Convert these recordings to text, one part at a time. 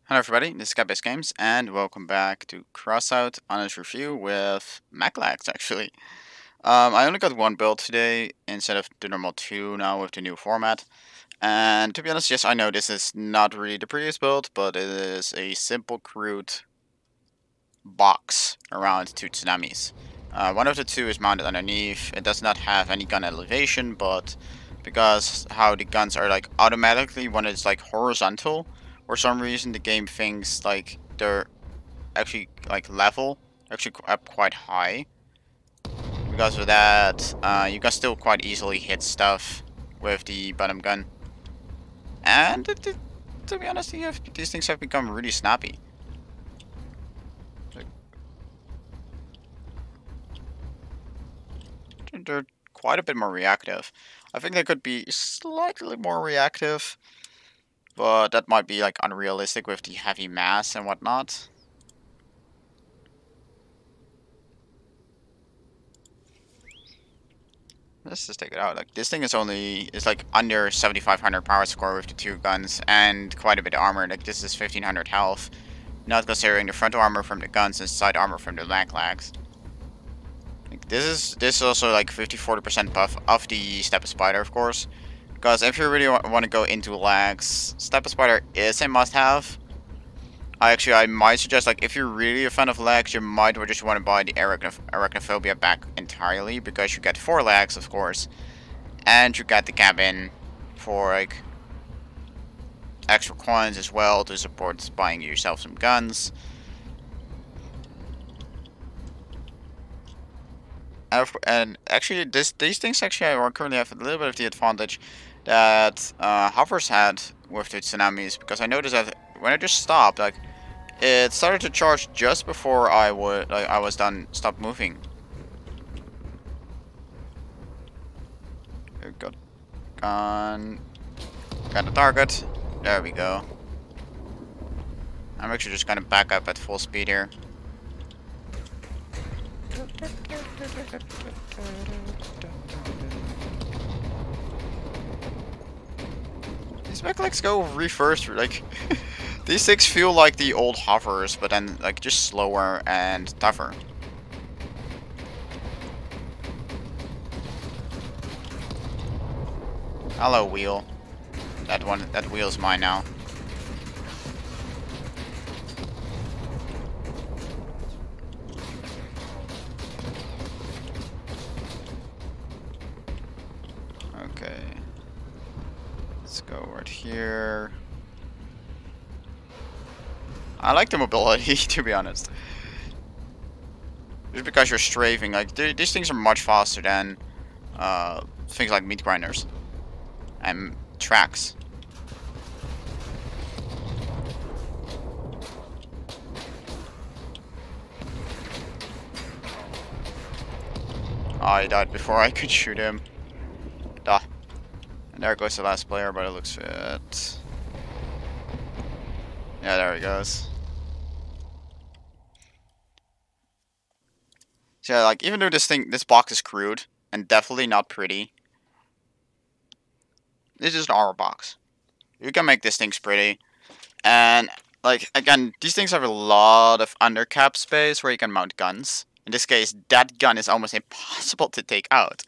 Hello everybody, this is Cat Games, and welcome back to Crossout Honest review with mech actually. I only got one build today instead of the normal two now with the new format. And to be honest, yes, I know this is not really the previous build, but it is a simple, crude box around two tsunamis. One of the two is mounted underneath. It does not have any gun elevation, but because how the guns are like automatically when it's like horizontal, for some reason the game thinks like they're actually like level, actually up quite high. Because of that, you can still quite easily hit stuff with the bottom gun. And to be honest, these things have become really snappy. They're quite a bit more reactive. I think they could be slightly more reactive, but that might be like unrealistic with the heavy mass and whatnot. Let's just take it out. Like this thing is like under 7,500 power score with the two guns and quite a bit of armor. Like this is 1,500 health, not considering the frontal armor from the guns and side armor from the lags. Like this is also like 50-40% buff of the Step Spider, of course. Because if you really want to go into lags, Step Spider is a must-have. I might suggest, like, if you're really a fan of lags, you might just want to buy the Arachnophobia back entirely, because you get 4 lags, of course, and you get the cabin for, like, extra coins as well to support buying yourself some guns. And actually, these things actually are currently have a little bit of the advantage that hovers had with the tsunamis, because I noticed that when I just stopped, like, it started to charge just before I was done, stopped moving. Got gun, got the target. There we go. I'm actually just gonna back up at full speed here. These mech legs go reversed, like these things feel like the old hovers, but then like just slower and tougher. Hello, wheel. That wheel's mine now. Okay. Let's go right here. I like the mobility, to be honest. Just because you're strafing, like these things are much faster than things like meat grinders and tracks. Oh, he died before I could shoot him. Duh. And there goes the last player, but it looks fit. Yeah, there he goes. So yeah, like even though this box is crude and definitely not pretty, this is an armor box. You can make these things pretty, and like again, these things have a lot of undercap space where you can mount guns. In this case, that gun is almost impossible to take out,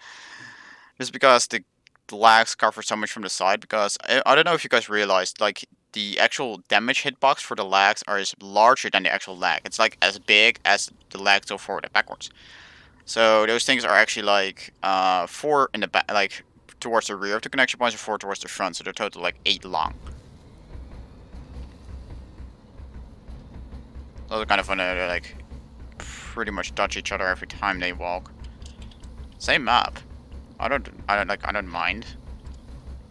just because the lags cover so much from the side. Because I don't know if you guys realized, like the actual damage hitbox for the lags is larger than the actual lag. It's like as big as the lags go forward and backwards. So those things are actually like 4 in the back, like towards the rear of the connection points, and 4 towards the front. So they're total like 8 long. Those are kind of fun to like pretty much touch each other every time they walk. Same map. I don't mind.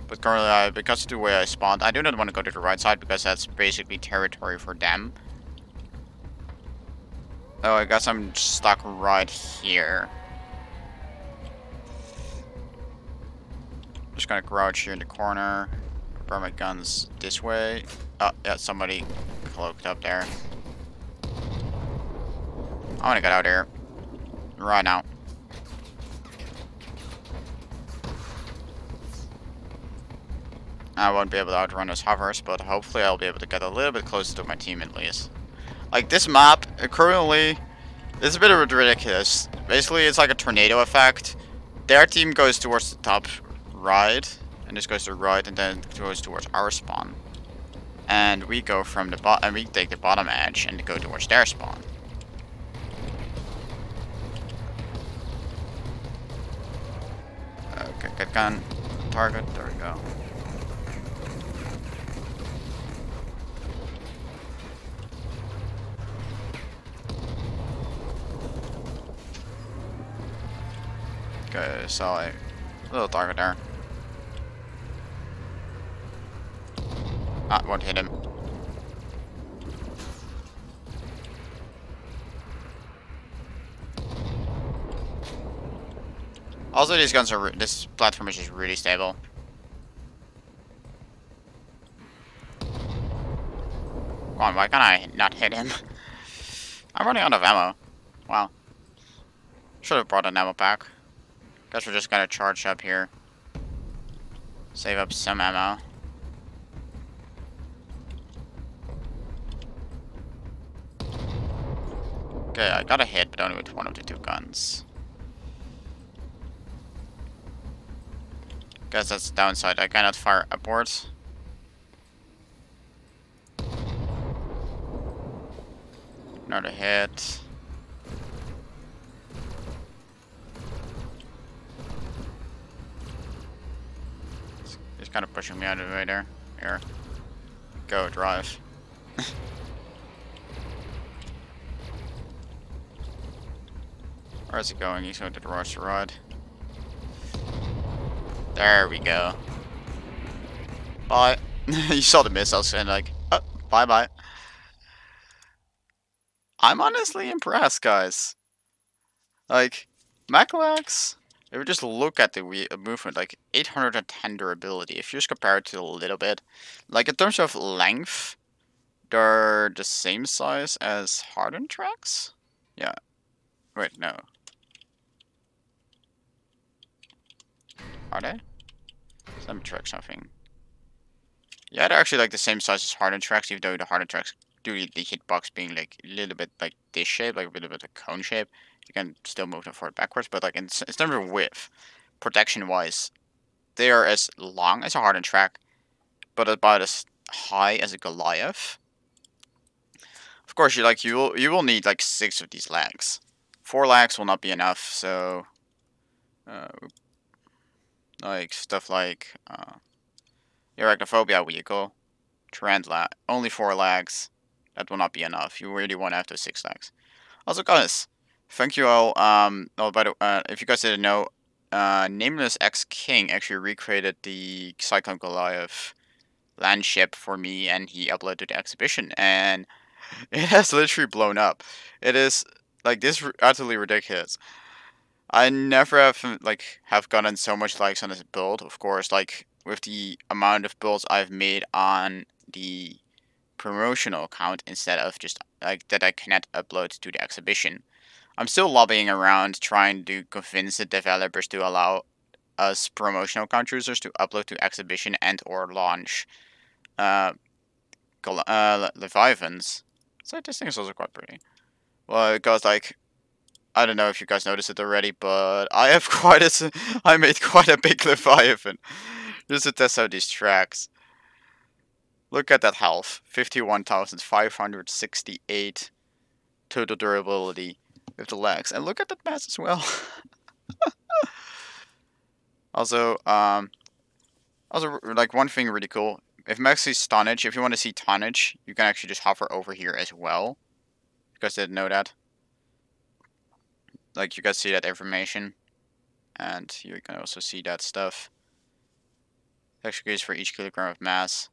But currently, because of the way I spawned, I do not want to go to the right side because that's basically territory for them. Oh, I guess I'm stuck right here. Just gonna crouch here in the corner. Prepare my guns this way. Oh, yeah, somebody cloaked up there. I wanna get out of here. Right now. I won't be able to outrun those hovers, but hopefully I'll be able to get a little bit closer to my team at least. Like, this map, currently, is a bit ridiculous. Basically, it's like a tornado effect. Their team goes towards the top right, and this goes to the right, and then goes towards our spawn. And we go from the bottom, and we take the bottom edge and go towards their spawn. Okay, get gun, target, there we go. Okay, so a little target there. Ah, won't hit him. Also, these guns are this platform is just really stable. Come on, why can't I not hit him? I'm running out of ammo. Wow. Should have brought an ammo pack. Guess we're just gonna charge up here. Save up some ammo. Okay, I got a hit, but only with one of the two guns. Guess that's the downside. I cannot fire upwards. Another hit. He's kind of pushing me out of the way there. Here. Go, drive. Where is he going? He's going to the rush rod. There we go. Bye. You saw the missiles and like, oh, bye bye. I'm honestly impressed, guys. Like, Macalax, if you just look at the movement, like 810 durability, if you just compare it to a little bit, like in terms of length, they're the same size as hardened tracks? Yeah. Wait, no. Are they? Let me check something. Yeah, they're actually like the same size as hardened tracks, even though the hardened tracks do the hitbox being like a little bit like this shape, like a little bit of a cone shape. You can still move them forward backwards, but like in terms of width, protection wise, they are as long as a hardened track, but about as high as a Goliath. Of course, you will need like 6 of these legs. 4 legs will not be enough, so like stuff like the arachnophobia vehicle, Tarantula, only 4 legs. That will not be enough. You really want to have those 6 legs. Also, guys, thank you all. Oh, by the if you guys didn't know, Nameless X King actually recreated the Cyclone Goliath land ship for me, and he uploaded to the exhibition, and it has literally blown up. It is like this utterly ridiculous. I never have gotten so much likes on this build. Of course, like with the amount of builds I've made on the promotional account instead of just like that I cannot upload to the exhibition. I'm still lobbying around trying to convince the developers to allow us promotional account users to upload to exhibition and or launch Leviathans. So this thing is also quite pretty. Well, because like I don't know if you guys noticed it already, but I have I made quite a big Leviathan just to test out these tracks. Look at that health, 51,568 total durability with the legs, and look at that mass as well. Also, like one thing really cool. If Max sees tonnage, if you want to see tonnage, you can actually just hover over here as well. You guys didn't know that. Like you guys see that information, and you can also see that stuff. It actually goes for each kilogram of mass.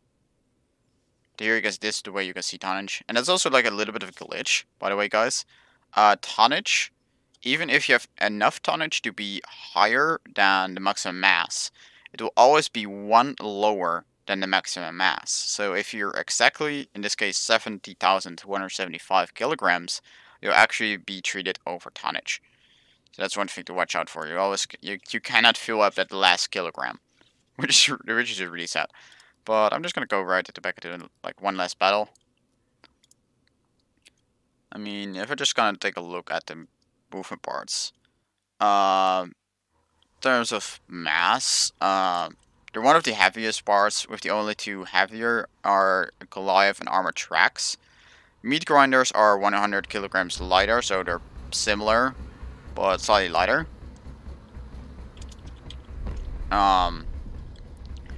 Here you guys, this is the way you can see tonnage, and that's also like a little bit of a glitch, by the way, guys. Tonnage, even if you have enough tonnage to be higher than the maximum mass, it will always be 1 lower than the maximum mass. So if you're exactly, in this case, 70,275 kilograms, you'll actually be treated over tonnage. So that's one thing to watch out for. You cannot fill up that last kilogram, which is really sad. But I'm just gonna go right at the back to like one last battle. I mean, if we're just gonna take a look at the movement parts, in terms of mass, they're one of the heaviest parts. With the only two heavier are Goliath and armored tracks. Meat grinders are 100 kilograms lighter, so they're similar, but slightly lighter.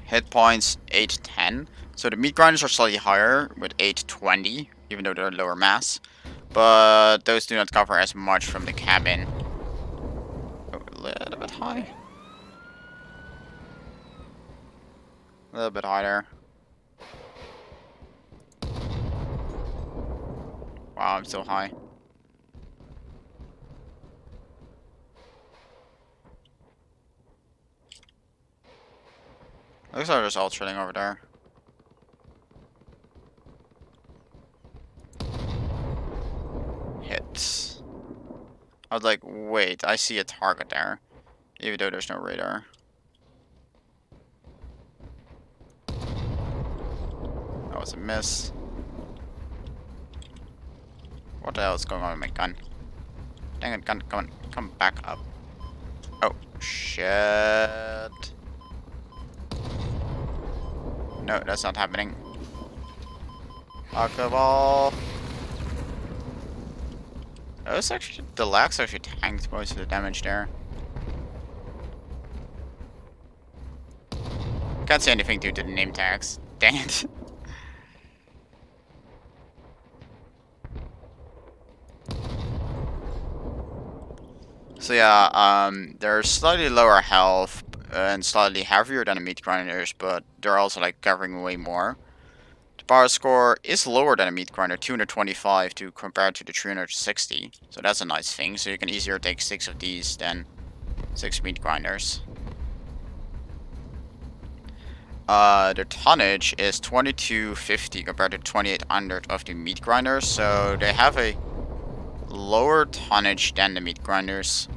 Hit points 810. So the meat grinders are slightly higher with 820, even though they're lower mass. But those do not cover as much from the cabin. Oh, a little bit high. A little bit higher. Wow, I'm so high. Looks like they're just all chilling over there. Hits. I was like, wait, I see a target there. Even though there's no radar. That was a miss. What the hell is going on with my gun? Dang it, gun, come back up. Oh, shit. No, that's not happening. Pokeball. Oh, it's actually, the lax actually tanked most of the damage there. Can't say anything due to the name tags. Dang it. So yeah, they're slightly lower health and slightly heavier than the meat grinders, but they're also like covering way more. The power score is lower than a meat grinder, 225 to compared to the 360. So that's a nice thing. So you can easier take 6 of these than 6 meat grinders. Their tonnage is 2250 compared to 2800 of the meat grinders. So they have a lower tonnage than the meat grinders.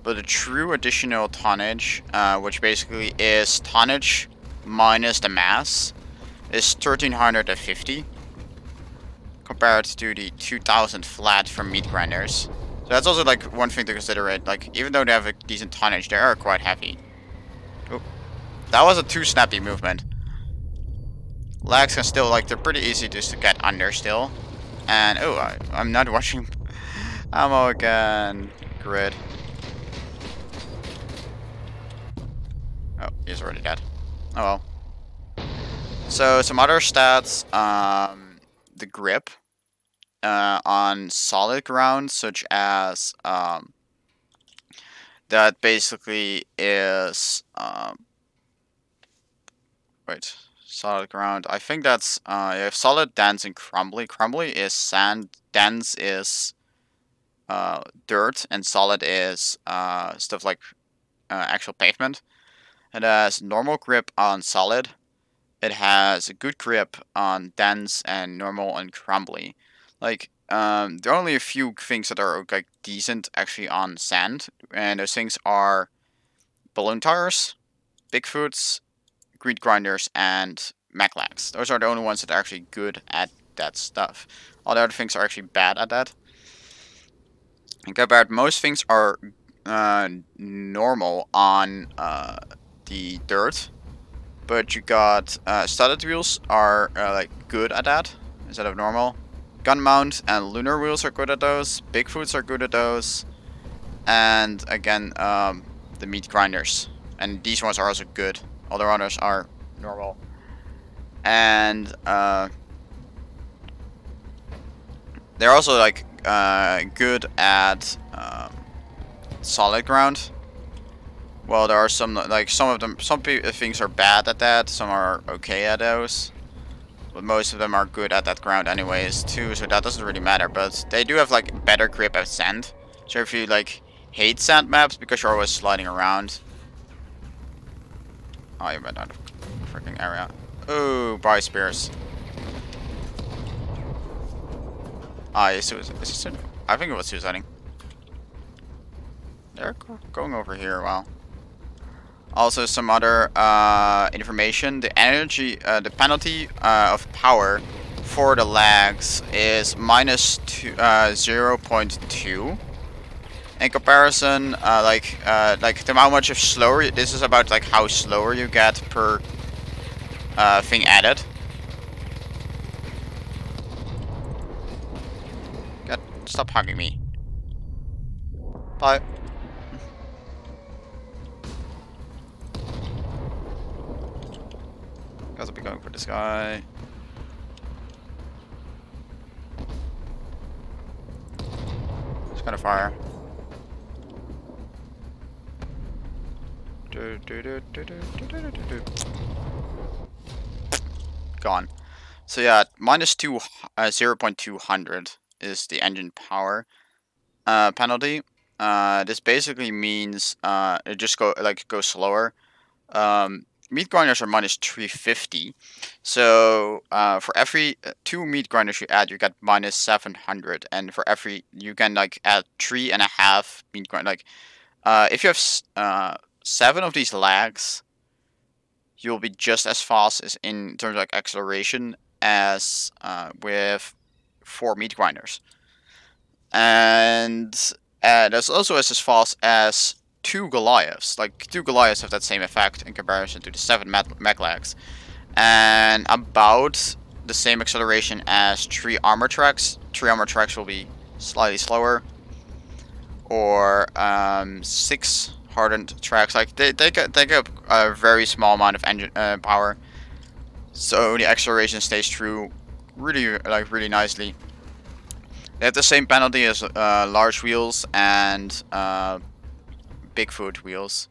But the true additional tonnage, which basically is tonnage minus the mass, is 1350 compared to the 2000 flat from meat grinders. So that's also like one thing to consider. It like even though they have a decent tonnage, they are quite heavy. Oh, that was a too snappy movement. Lags can still like they're pretty easy just to get under still. And oh, I'm not watching ammo again. Grid. Oh, he's already dead. Oh well. So some other stats, the grip on solid ground, such as that basically is wait, solid ground. I think that's you have solid, dense, and crumbly. Crumbly is sand, dense is dirt, and solid is stuff like actual pavement. It has normal grip on solid. It has a good grip on dense and normal and crumbly. Like, there are only a few things that are like decent actually on sand, and those things are balloon tires, Bigfoots, greed grinders, and mech lags. Those are the only ones that are actually good at that stuff. All the other things are actually bad at that. And compared, most things are normal on the dirt, but you got studded wheels are like good at that instead of normal. Gun mount and lunar wheels are good at those. Bigfoots are good at those, and again the meat grinders, and these ones are also good. All the others are normal, and they're also like good at solid ground. Well, there are some, like, some of them, some things are bad at that, some are okay at those. But most of them are good at that ground anyways, too, so that doesn't really matter. But they do have, like, better grip at sand. So if you, like, hate sand maps because you're always sliding around. Oh, you went out of freaking area. Oh, bye, spears. Ah, is he I think it was suiciding. They're going over here, wow. Also, some other information. The energy, the penalty of power for the lags is minus 0.2. In comparison, like how much of slower. This is about like how slower you get per thing added. God, stop hugging me. Bye. Guys, I'll be going for this guy. Just gonna fire. Gone. So yeah, minus 0.200 is the engine power penalty. This basically means it just goes slower. Meat grinders are minus 350. So for every 2 meat grinders you add, you get minus 700, and for every you can like add 3.5 meat grind. Like if you have 7 of these lags, you'll be just as fast as in terms of like acceleration as with 4 meat grinders, and that's also as fast as 2 Goliaths. Like 2 Goliaths have that same effect in comparison to the 7 mech lags, and about the same acceleration as 3 armor tracks. 3 armor tracks will be slightly slower, or 6 hardened tracks. Like they get a very small amount of engine power, so the acceleration stays true really nicely. They have the same penalty as large wheels and Bigfoot wheels,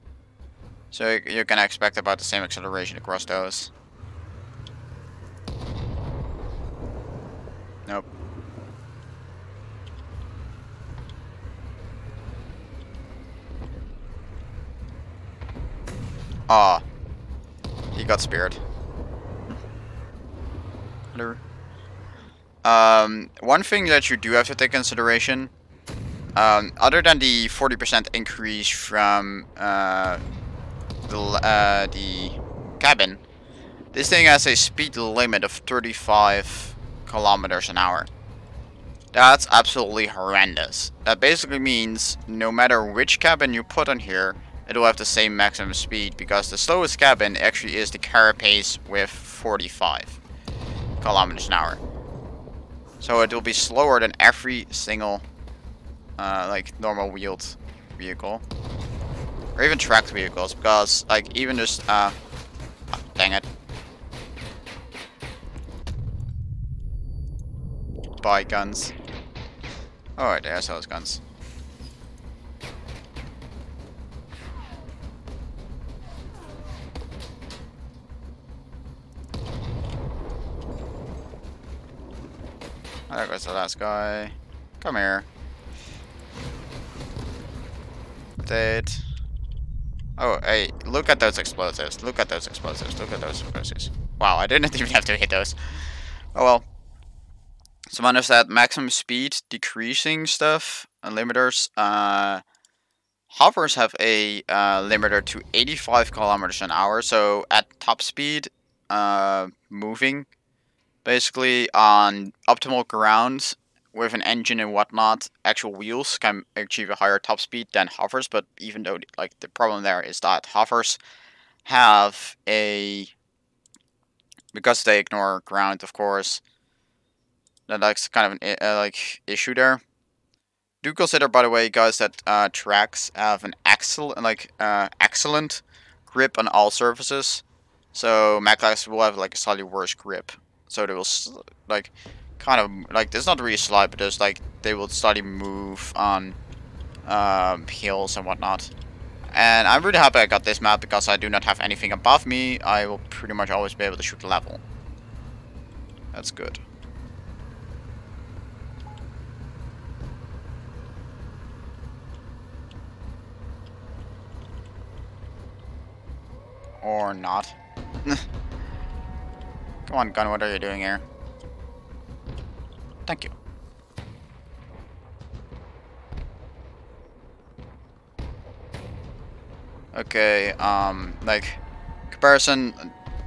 so you can expect about the same acceleration across those. Nope. Ah, he got speared. Hello. One thing that you do have to take consideration, other than the 40% increase from the cabin, this thing has a speed limit of 35 kilometers an hour. That's absolutely horrendous. That basically means no matter which cabin you put on here, it'll have the same maximum speed, because the slowest cabin actually is the carapace with 45 kilometers an hour. So it will be slower than every single like normal wheeled vehicle, or even tracked vehicles, because like even just oh, dang it, buy guns. Oh, right, there's those guns. There goes the last guy. Come here. Dead. Oh, hey, look at those explosives. Look at those explosives. Look at those explosives. Wow, I didn't even have to hit those. Oh well. Someone has that maximum speed decreasing stuff. Limiters. Hovers have a limiter to 85 kilometers an hour. So at top speed, moving, basically on optimal ground with an engine and whatnot, actual wheels can achieve a higher top speed than hovers. But even though, like, the problem there is that hovers have a, because they ignore ground, of course, that's kind of an like issue there. Do consider, by the way, guys, that tracks have an excellent grip on all surfaces. So mechs will have like a slightly worse grip. So they will like kind of like, there's not really slide, but there's like they will slightly move on hills and whatnot. And I'm really happy I got this map, because I do not have anything above me. I will pretty much always be able to shoot level. That's good. Or not. Come on, gun, what are you doing here? Thank you. Okay, like, comparison,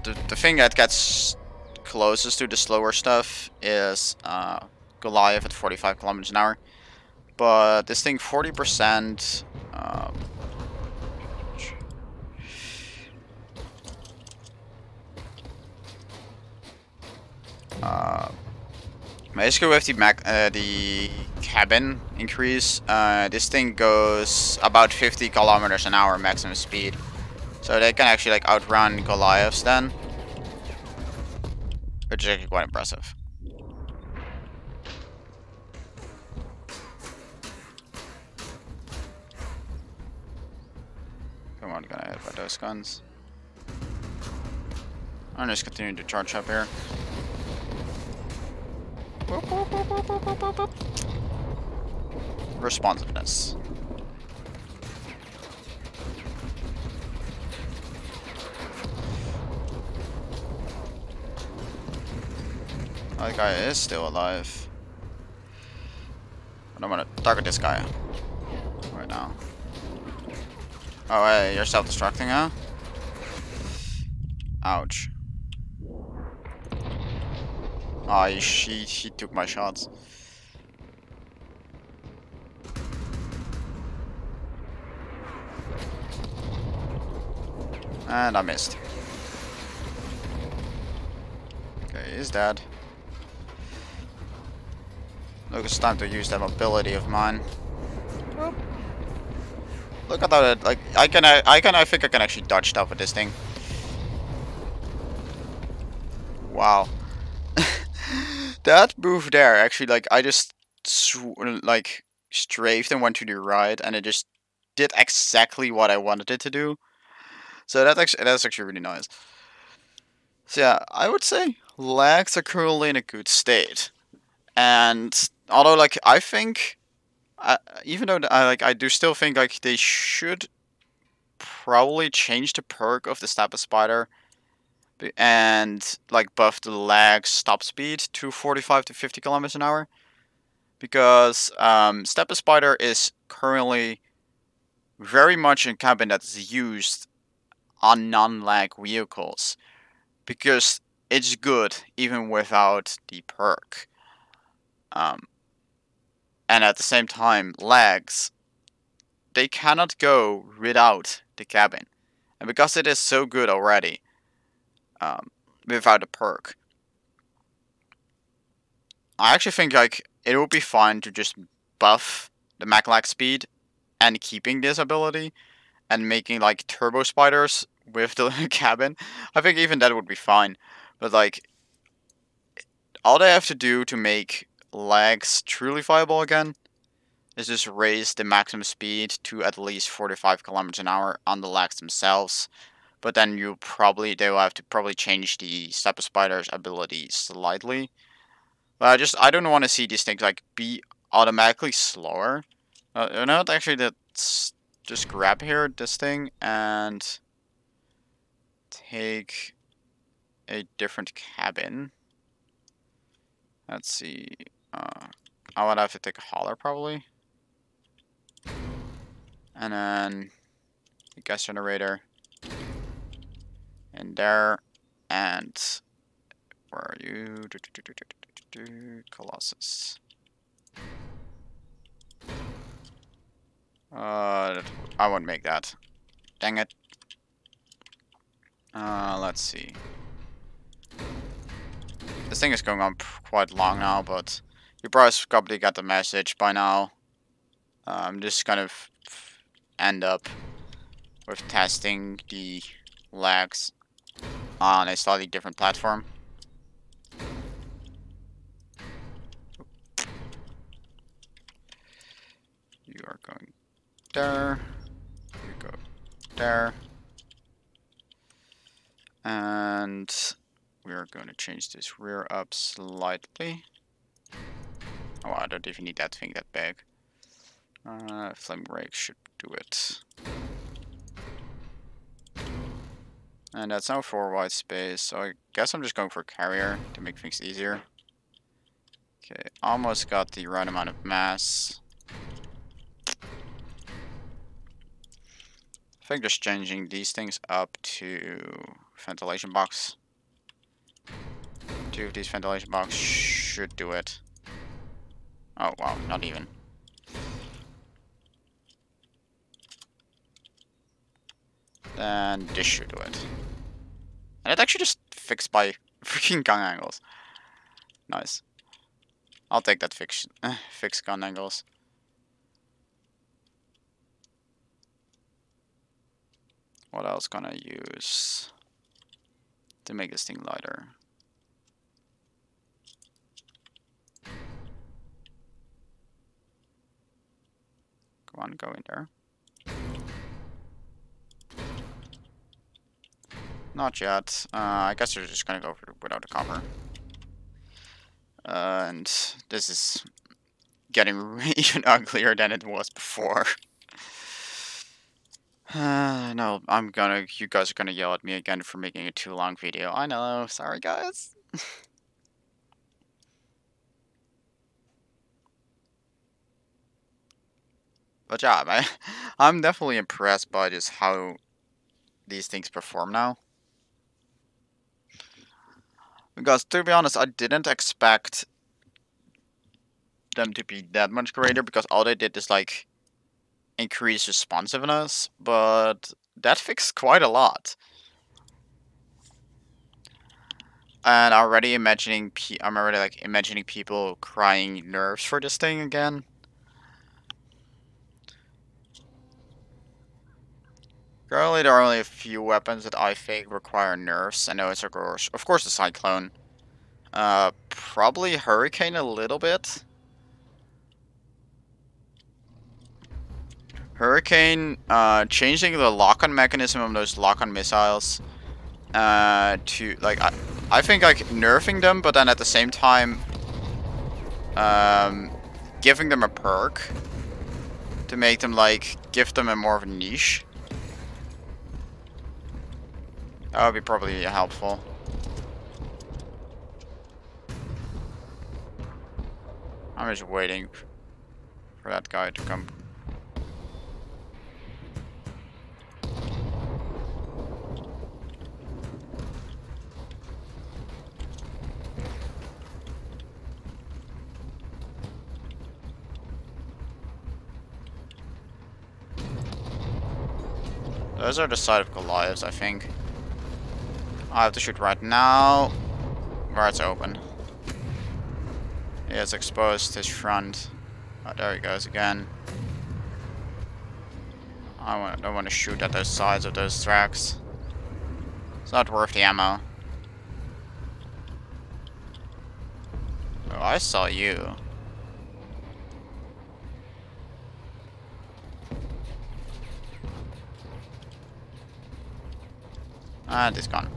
the thing that gets closest to the slower stuff is, Goliath at 45 kilometers an hour. But this thing, 40%, basically with the cabin increase, this thing goes about 50 kilometers an hour maximum speed. So they can actually like outrun Goliaths then, which is actually quite impressive. Come on, gonna hit by those guns. I'm just continuing to charge up here. Responsiveness. That guy is still alive. But I'm gonna target this guy right now. Oh, hey, you're self-destructing, huh? Ouch. Oh, he took my shots. And I missed. Okay, he's dead. Look, it's time to use that mobility of mine. Look at that! Like I think I can actually dodge stuff with this thing. Wow. That move there, actually, like I just like strafed and went to the right, and it just did exactly what I wanted it to do. So that's actually really nice. So yeah, I would say legs are currently in a good state, and although like I think, even though I do still think like they should probably change the perk of the Stepper Spider and like buff the lag stop speed to 45 to 50 kilometers an hour, because Stepper Spider is currently very much a cabin that's used on non-lag vehicles because it's good even without the perk. And at the same time, lags, they cannot go without the cabin, and because it is so good already, without a perk, I actually think like it would be fine to just buff the mech lag speed and keeping this ability and making like turbo spiders with the cabin. I think even that would be fine, but like all they have to do to make lags truly viable again is just raise the maximum speed to at least 45 kilometers an hour on the lags themselves. But then they will have to probably change the Stepper Spider's ability slightly. But I don't want to see these things like be automatically slower. You know what? Actually, let's just grab here this thing and take a different cabin. Let's see. I would have to take a hauler probably, and then the gas generator in there, and where are you? Colossus. I won't make that. Dang it. Let's see. This thing is going on quite long now, but you probably got the message by now. I'm just gonna end up with testing the lags on a slightly different platform. You are going there. You go there. And we are going to change this rear up slightly. Oh, I don't even need that thing that big. Flame rake should do it. And that's now 4 white space, so I guess I'm just going for carrier to make things easier. Okay, almost got the right amount of mass. I think just changing these things up to ventilation box. 2 of these ventilation box should do it. Oh wow, not even. Then this should do it. And it actually just fixed by freaking gun angles. Nice. I'll take that fixed gun angles. What else can I use to make this thing lighter? Come on, go in there. Not yet. I guess we're just gonna go without the copper. And this is getting even uglier than it was before. No, you guys are gonna yell at me again for making a too long video. I know, sorry guys. But yeah, I'm definitely impressed by just how these things perform now. Because to be honest, I didn't expect them to be that much greater because all they did is like increase responsiveness, but that fixed quite a lot. And I'm already like imagining people crying nerves for this thing again. Currently, there are only a few weapons that I think require nerfs. I know it's of course the Cyclone. Probably Hurricane a little bit. Hurricane, changing the lock-on mechanism of those lock-on missiles, to, like, I think, like, nerfing them, but then at the same time, giving them a perk to make them, like, give them a more of a niche. That would be probably helpful. I'm just waiting for that guy to come. Those are the side of Goliaths, I think. I have to shoot right now, where it's open. He has exposed his front. Oh, there he goes again. I don't want to shoot at those sides of those tracks. It's not worth the ammo. Oh, I saw you. And he's gone.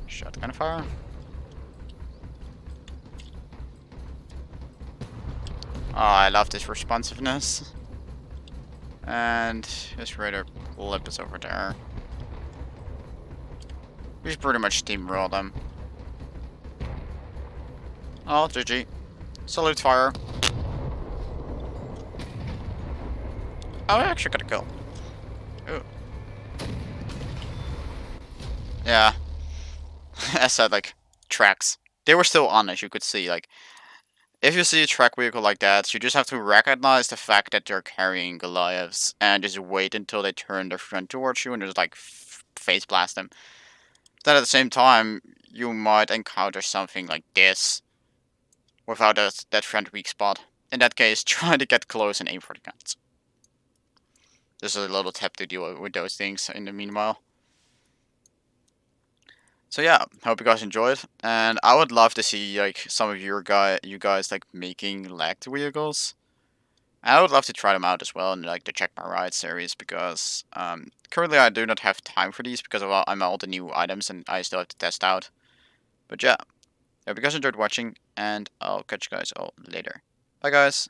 Shotgun fire. Oh, I love this responsiveness. And this radar blip is over there. We should pretty much steamroll them. Oh, GG. Salute fire. Oh, I actually got a kill. Ooh. Yeah. I said, like, tracks. They were still on, as you could see. Like, if you see a track vehicle like that, you just have to recognize the fact that they're carrying Goliaths and just wait until they turn their front towards you and just, like, face blast them. Then at the same time, you might encounter something like this without that front weak spot. In that case, try to get close and aim for the guns. This is a little tip to deal with those things in the meanwhile. So yeah, hope you guys enjoyed, and I would love to see like some of you guys like making lagged vehicles. I would love to try them out as well in like the Check My Ride series because currently I do not have time for these because of all the new items and I still have to test out. But yeah, hope you guys enjoyed watching, and I'll catch you guys all later. Bye guys.